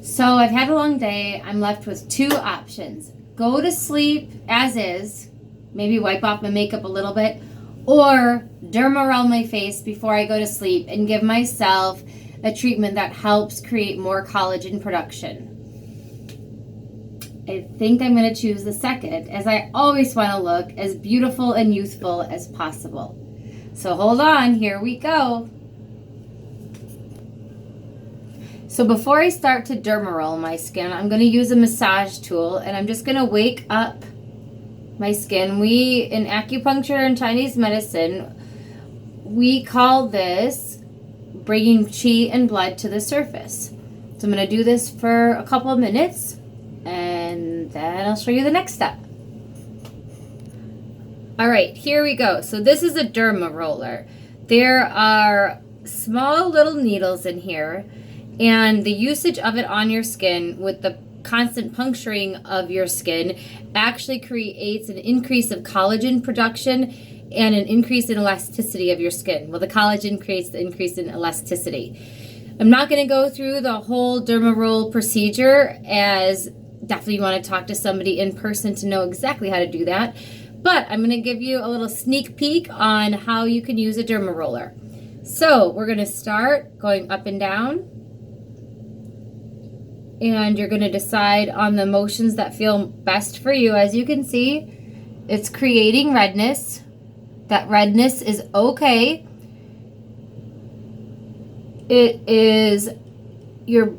So I've had a long day. I'm left with two options. Go to sleep as is, maybe wipe off my makeup a little bit, or derma around my face before I go to sleep and give myself a treatment that helps create more collagen production. I think I'm going to choose the second, as I always want to look as beautiful and youthful as possible. So hold on, here we go. So before I start to derma roll my skin, I'm going to use a massage tool, and I'm just going to wake up my skin. We, in acupuncture and Chinese medicine, we call this bringing qi and blood to the surface. So I'm going to do this for a couple of minutes, and then I'll show you the next step. All right, here we go. So this is a derma roller. There are small little needles in here, and the usage of it on your skin with the constant puncturing of your skin actually creates an increase of collagen production and an increase in elasticity of your skin. Well, the collagen creates the increase in elasticity. I'm not going to go through the whole derma roll procedure, as definitely you want to talk to somebody in person to know exactly how to do that. But I'm going to give you a little sneak peek on how you can use a derma roller. So we're going to start going up and down. And you're going to decide on the motions that feel best for you. As you can see, it's creating redness. That redness is okay. It is your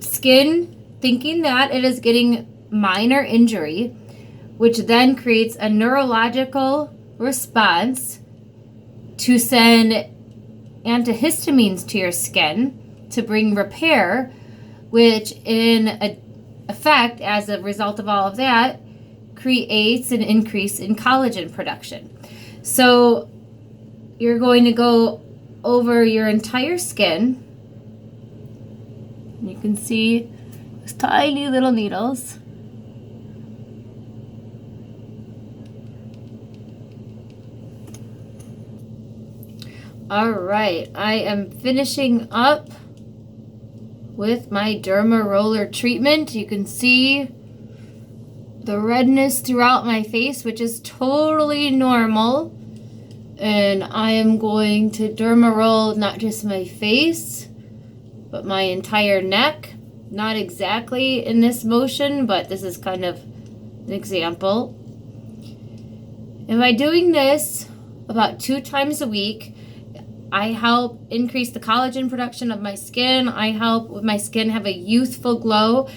skin thinking that it is getting minor injury, which then creates a neurological response to send antihistamines to your skin to bring repair, which in effect, as a result of all of that, creates an increase in collagen production. So you're going to go over your entire skin. You can see those tiny little needles. All right, I am finishing up with my derma roller treatment. You can see the redness throughout my face, which is totally normal. And I am going to derma roll not just my face, but my entire neck. Not exactly in this motion, but this is kind of an example. And by doing this about 2 times a week, I help increase the collagen production of my skin. I help with my skin have a youthful glow,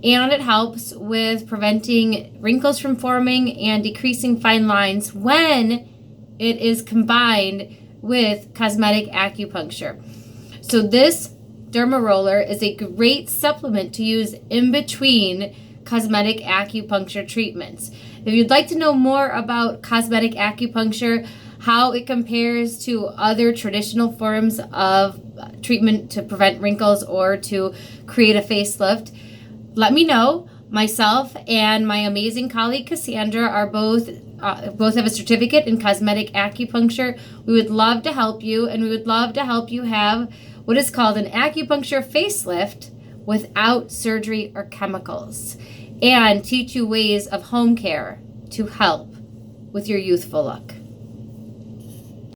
and it helps with preventing wrinkles from forming and decreasing fine lines when it is combined with cosmetic acupuncture. So this derma roller is a great supplement to use in between cosmetic acupuncture treatments. If you'd like to know more about cosmetic acupuncture, how it compares to other traditional forms of treatment to prevent wrinkles or to create a facelift, let me know. Myself and my amazing colleague Cassandra are both have a certificate in cosmetic acupuncture. We would love to help you, and we would love to help you have what is called an acupuncture facelift without surgery or chemicals, and teach you ways of home care to help with your youthful look.